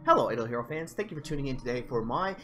Hello, Idle Hero fans. Thank you for tuning in today for my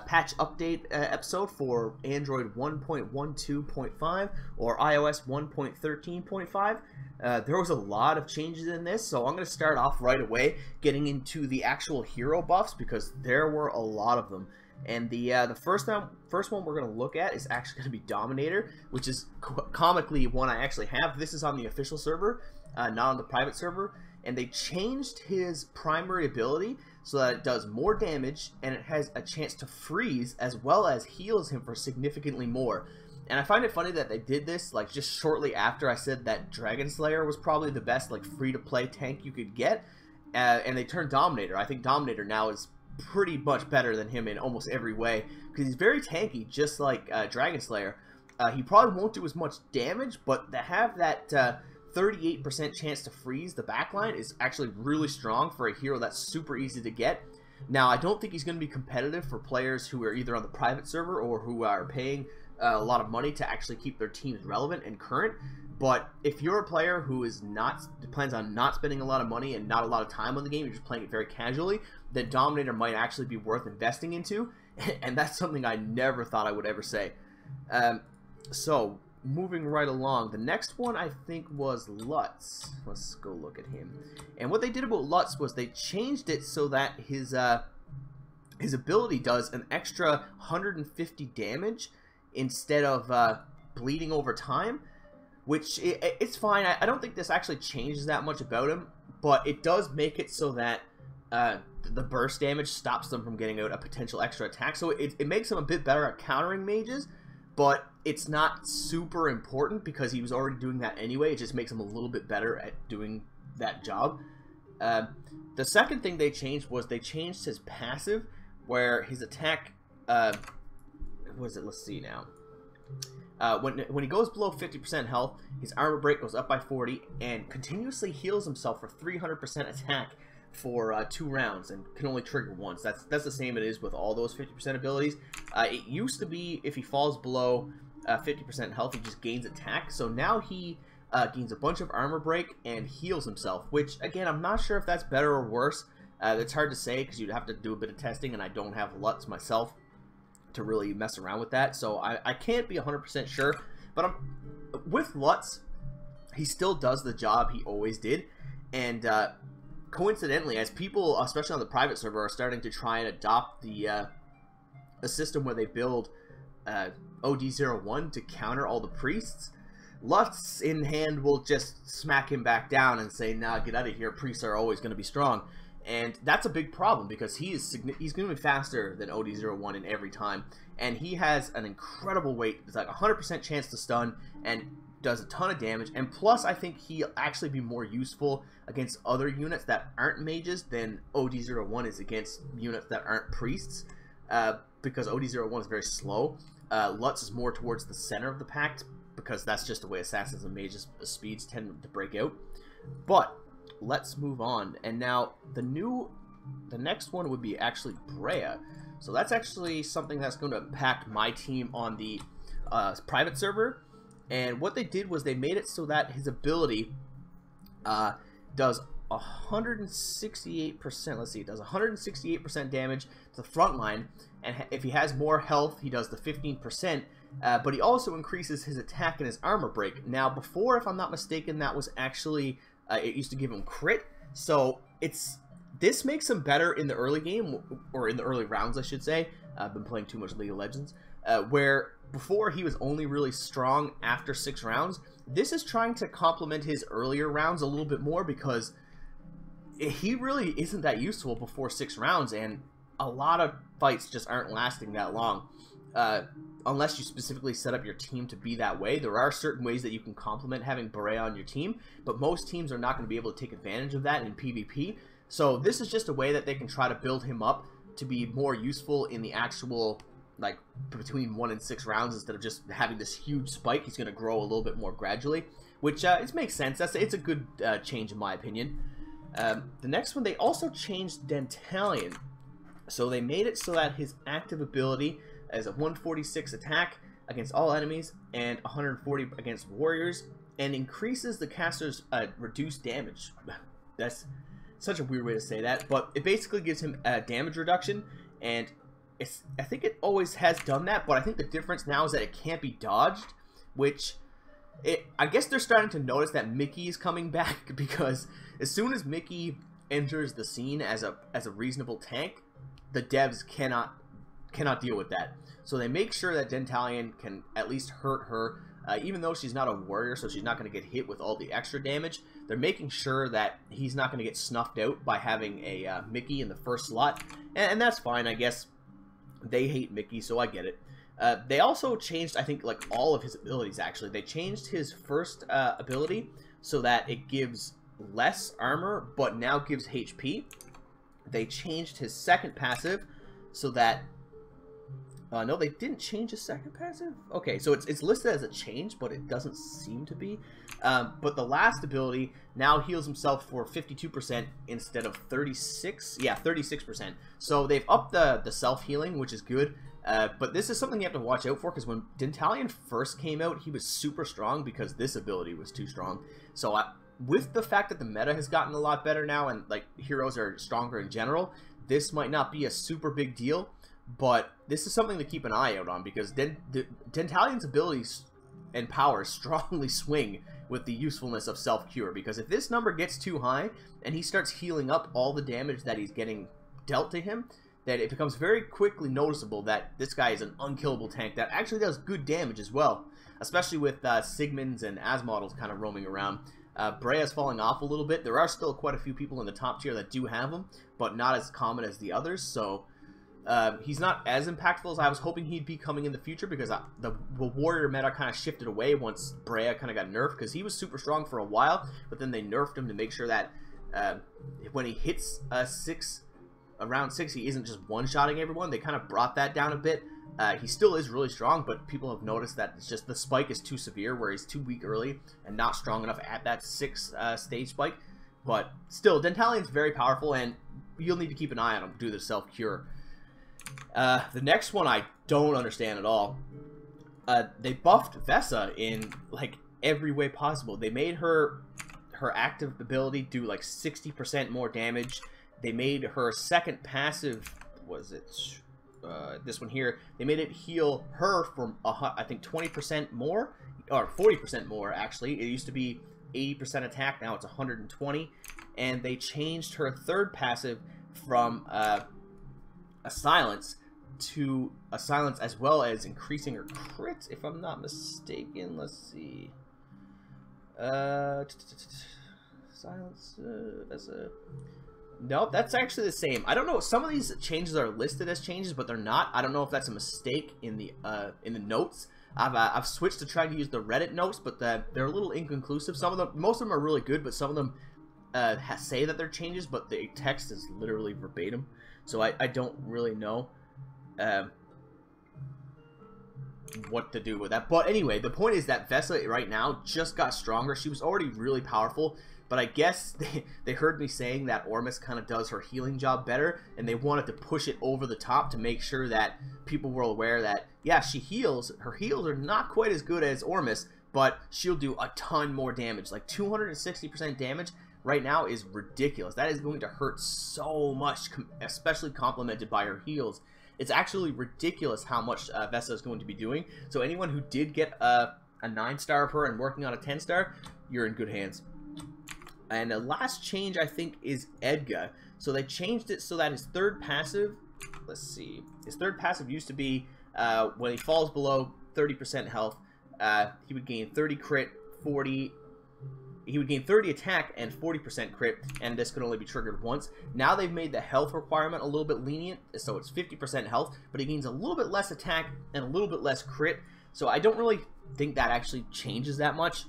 patch update episode for Android 1.12.5 or iOS 1.13.5. There was a lot of changes in this, so I'm going to start off right away getting into the actual hero buffs because there were a lot of them. And the first one we're going to look at is actually going to be Dominator, which is comically one I actually have. This is on the official server, not on the private server. And they changed his primary ability so that it does more damage and it has a chance to freeze as well as heals him for significantly more. And I find it funny that they did this like just shortly after I said that Dragon Slayer was probably the best like free-to-play tank you could get, and they turned Dominator. I think Dominator now is pretty much better than him in almost every way because he's very tanky, just like Dragon Slayer. He probably won't do as much damage, but to have that 38% chance to freeze the backline is actually really strong for a hero that's super easy to get. Now, I don't think he's going to be competitive for players who are either on the private server or who are paying a lot of money to actually keep their teams relevant and current. But if you're a player who is plans on not spending a lot of money and not a lot of time on the game, you're just playing it very casually, then Dominator might actually be worth investing into, and that's something I never thought I would ever say. So, moving right along, the next one I think was Lutz. Let's go look at him. And what they did about Lutz was they changed it so that his ability does an extra 150 damage instead of bleeding over time, which it's fine. I don't think this actually changes that much about him, but it does make it so that the burst damage stops them from getting out a potential extra attack. So it makes him a bit better at countering mages, but it's not super important because he was already doing that anyway. It just makes him a little bit better at doing that job. The second thing they changed was they changed his passive, where his attack, what is it? Let's see now. When he goes below 50% health, his armor break goes up by 40 and continuously heals himself for 300% attack for 2 rounds and can only trigger once. That's the same it is with all those 50% abilities. It used to be if he falls below 50% health, he just gains attack. So now he gains a bunch of armor break and heals himself, which again, I'm not sure if that's better or worse. It's hard to say because you'd have to do a bit of testing, and I don't have Lutz myself to really mess around with that. So I can't be 100% sure. But with Lutz, he still does the job he always did. And coincidentally, as people, especially on the private server, are starting to try and adopt a system where they build OD01 to counter all the priests, Lutz in hand will just smack him back down and say, nah, get out of here, priests are always going to be strong. And that's a big problem because he's going to be faster than OD01 in every time, and he has an incredible weight. It's like 100% chance to stun and does a ton of damage, and plus I think he'll actually be more useful against other units that aren't mages than OD01 is against units that aren't priests, because OD01 is very slow. Lutz is more towards the center of the pack because that's just the way assassins and mages speeds tend to break out. But let's move on, and now the next one would be actually Brea. So that's actually something that's going to impact my team on the private server. And what they did was they made it so that his ability does 168%. Let's see, it does 168% damage to the front line, and if he has more health, he does the 15%. But he also increases his attack and his armor break. Now, before, if I'm not mistaken, that was actually it used to give him crit. So this makes him better in the early game, or in the early rounds, I should say. I've been playing too much League of Legends, where before he was only really strong after 6 rounds. This is trying to complement his earlier rounds a little bit more because he really isn't that useful before 6 rounds, and a lot of fights just aren't lasting that long. Unless you specifically set up your team to be that way. There are certain ways that you can complement having Brea on your team, but most teams are not going to be able to take advantage of that in PvP. So this is just a way that they can try to build him up to be more useful in the actual, like, between 1 and 6 rounds, instead of just having this huge spike. He's going to grow a little bit more gradually, which it makes sense. It's a good change in my opinion. The next one, they also changed Dentalion. So they made it so that his active ability is a 146 attack against all enemies and 140 against warriors, and increases the caster's reduced damage. such a weird way to say that, but it basically gives him a damage reduction, and I think it always has done that, but I think the difference now is that it can't be dodged, which I guess they're starting to notice that Mickey is coming back, because as soon as Mickey enters the scene as a reasonable tank, the devs cannot deal with that. So they make sure that Dentalian can at least hurt her, even though she's not a warrior, so she's not going to get hit with all the extra damage. They're making sure that he's not going to get snuffed out by having a Mickey in the first slot, and that's fine, I guess. They hate Mickey, so I get it. They also changed, I think, like all of his abilities, actually. They changed his first ability so that it gives less armor, but now gives HP. They changed his second passive so that... no, they didn't change his second passive? Okay, so it's listed as a change, but it doesn't seem to be. But the last ability now heals himself for 52% instead of 36. Yeah, 36%. So they've upped the self-healing, which is good. But this is something you have to watch out for, because when Dentalian first came out, he was super strong because this ability was too strong. So with the fact that the meta has gotten a lot better now, and like heroes are stronger in general, this might not be a super big deal. But this is something to keep an eye out on, because Dentalian's abilities and powers strongly swing with the usefulness of self-cure. Because if this number gets too high and he starts healing up all the damage that he's getting dealt to him, then it becomes very quickly noticeable that this guy is an unkillable tank that actually does good damage as well. Especially with Sigmunds and Asmodels kind of roaming around. Brea's falling off a little bit. There are still quite a few people in the top tier that do have him, but not as common as the others, so... he's not as impactful as I was hoping he'd be coming in the future, because the warrior meta kind of shifted away once Brea kind of got nerfed, because he was super strong for a while, but then they nerfed him to make sure that when he hits around 6, he isn't just one-shotting everyone. They kind of brought that down a bit. He still is really strong, but people have noticed that it's just the spike is too severe, where he's too weak early and not strong enough at that 6 stage spike. But still, Dentalian's very powerful, and you'll need to keep an eye on him due to the self-cure. The next one I don't understand at all. They buffed Vesa in like every way possible. They made her active ability do like 60% more damage. They made her second passive, was it this one here? They made it heal her from I think 20% more, or 40% more actually. It used to be 80% attack, now it's 120. And they changed her third passive from a silence to a silence, as well as increasing her crit, if I'm not mistaken. Let's see. Silence. Nope, that's actually the same. I don't know. Some of these changes are listed as changes, but they're not. I don't know if that's a mistake in the notes. I've switched to trying to use the Reddit notes, but they're a little inconclusive. Some of them, most of them are really good, but some of them say that they're changes, but the text is literally verbatim. So I don't really know what to do with that. But anyway, the point is that Vesa right now just got stronger. She was already really powerful, but I guess they heard me saying that Ormus kind of does her healing job better, and they wanted to push it over the top to make sure that people were aware that, yeah, she heals. Her heals are not quite as good as Ormus, but she'll do a ton more damage. Like 260% damage right now is ridiculous. That is going to hurt so much, especially complemented by her heals. It's actually ridiculous how much Vesa is going to be doing. So anyone who did get a 9-star of her and working on a 10-star, you're in good hands. And the last change, I think, is Edgar. So they changed it so that his third passive, let's see, his third passive used to be when he falls below 30% health, he would gain 30 crit, 40... He would gain 30 attack and 40% crit, and this could only be triggered once. Now they've made the health requirement a little bit lenient, so it's 50% health, but he gains a little bit less attack and a little bit less crit. So I don't really think that actually changes that much.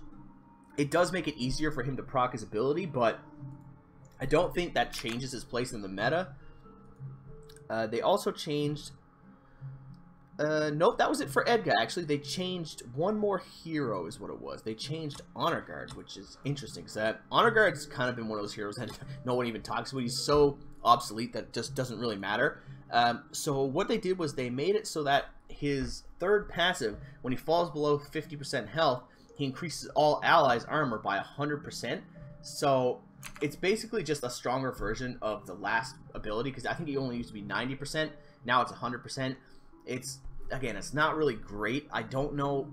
It does make it easier for him to proc his ability, but I don't think that changes his place in the meta. They also changed... nope, that was it for Edgar. Actually, they changed one more hero is what it was. They changed Honor Guard, which is interesting, because Honor Guard's kind of been one of those heroes that no one even talks about. He's so obsolete that it just doesn't really matter. So what they did was they made it so that his third passive, when he falls below 50% health, he increases all allies' armor by 100%. So it's basically just a stronger version of the last ability, because I think it only used to be 90%. Now it's 100%. Again, it's not really great. I don't know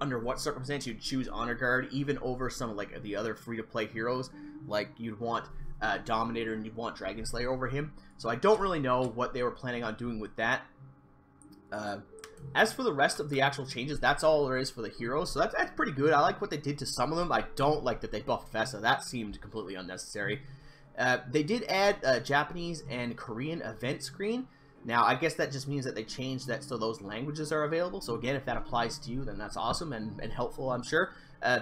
under what circumstance you'd choose Honor Guard even over some of like the other free-to-play heroes. Like you'd want Dominator and you'd want Dragon Slayer over him. So I don't really know what they were planning on doing with that. As for the rest of the actual changes, that's all there is for the heroes. So that's pretty good. I like what they did to some of them. I don't like that they buffed Vesa. That seemed completely unnecessary. They did add Japanese and Korean event screen. Now, I guess that just means that they changed that so those languages are available. So again, if that applies to you, then that's awesome and helpful, I'm sure.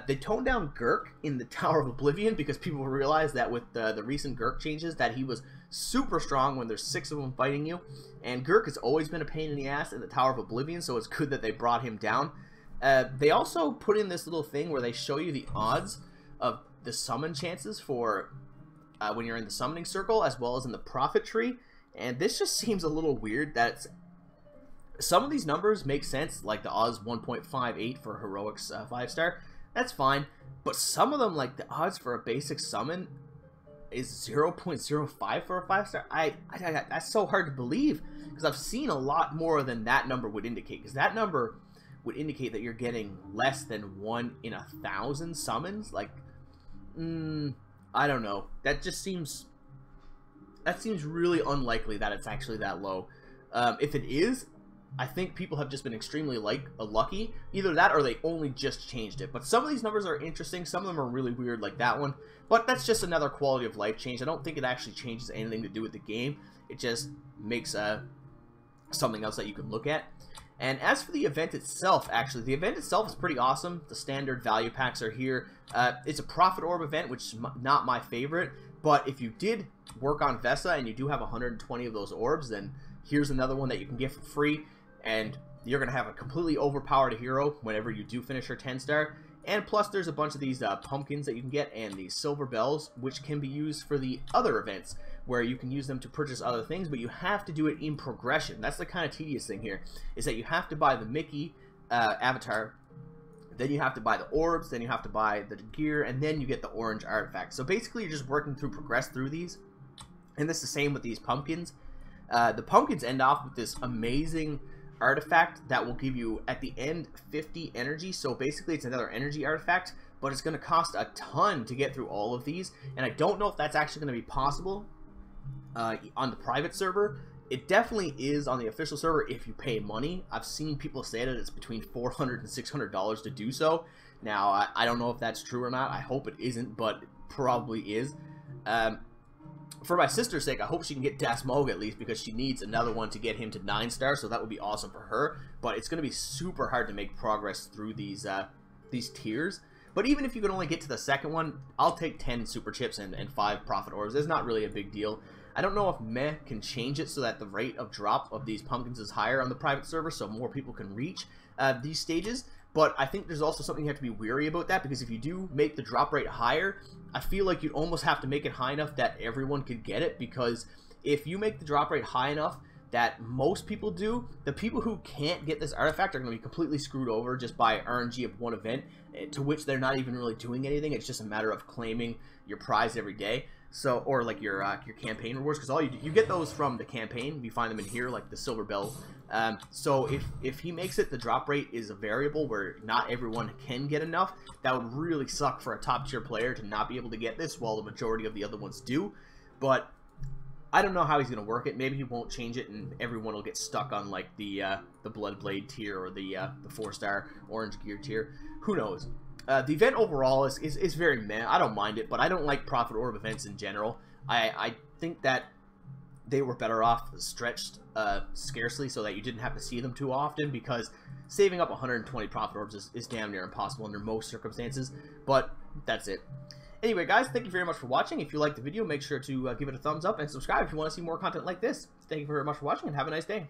They toned down Gurk in the Tower of Oblivion because people realized that with the recent Gurk changes that he was super strong when there's 6 of them fighting you. And Gurk has always been a pain in the ass in the Tower of Oblivion, so it's good that they brought him down. They also put in this little thing where they show you the odds of the summon chances for when you're in the summoning circle as well as in the profit tree. And this just seems a little weird that some of these numbers make sense, like the odds 1.58 for Heroics 5-star. That's fine. But some of them, like the odds for a basic summon is 0.05 for a 5-star. That's so hard to believe because I've seen a lot more than that number would indicate. Because that number would indicate that you're getting less than 1 in 1,000 summons. Like, I don't know. That just seems... That seems really unlikely that it's actually that low. If it is, I think people have just been extremely lucky. Either that or they only just changed it. But some of these numbers are interesting. Some of them are really weird, like that one. But that's just another quality of life change. I don't think it actually changes anything to do with the game. It just makes something else that you can look at. And as for the event itself, actually, the event itself is pretty awesome. The standard value packs are here. It's a Profit Orb event, which is not my favorite. But if you did work on Vesa and you do have 120 of those orbs, then here's another one that you can get for free. And you're going to have a completely overpowered hero whenever you do finish your 10-star. And plus there's a bunch of these pumpkins that you can get and these silver bells, which can be used for the other events, where you can use them to purchase other things, but you have to do it in progression. That's the kind of tedious thing here, is that you have to buy the Mickey avatar, then you have to buy the orbs, then you have to buy the gear, and then you get the orange artifact. So basically you're just working through, progress through these. And this is the same with these pumpkins. The pumpkins end off with this amazing artifact that will give you, at the end, 50 energy. So basically it's another energy artifact, but it's going to cost a ton to get through all of these. And I don't know if that's actually going to be possible on the private server. It definitely is on the official server if you pay money. I've seen people say that it's between $400 and $600 to do so. Now, I don't know if that's true or not. I hope it isn't, but it probably is. For my sister's sake, I hope she can get Dasmog at least, because she needs another one to get him to 9-star, so that would be awesome for her. But it's going to be super hard to make progress through these tiers. But even if you can only get to the second one, I'll take 10 super chips and 5 profit orbs. It's not really a big deal. I don't know if Meh can change it so that the rate of drop of these pumpkins is higher on the private server, so more people can reach these stages. But I think there's also something you have to be wary about that, because if you do make the drop rate higher, I feel like you'd almost have to make it high enough that everyone could get it, because if you make the drop rate high enough that most people do, the people who can't get this artifact are going to be completely screwed over just by RNG of one event, to which they're not even really doing anything. It's just a matter of claiming your prize every day. So, or like your campaign rewards, because all you get those from the campaign. You find them in here, like the silver bell. So if he makes it, the drop rate is a variable where not everyone can get enough. That would really suck for a top tier player to not be able to get this, while the majority of the other ones do. But I don't know how he's gonna work it. Maybe he won't change it, and everyone will get stuck on like the Blood Blade tier or the 4-star Orange Gear tier. Who knows? The event overall is very meh. I don't mind it, but I don't like Profit Orb events in general. I think that they were better off stretched scarcely so that you didn't have to see them too often, because saving up 120 Profit Orbs is damn near impossible under most circumstances. But that's it. Anyway, guys, thank you very much for watching. If you liked the video, make sure to give it a thumbs up and subscribe if you want to see more content like this. Thank you very much for watching, and have a nice day.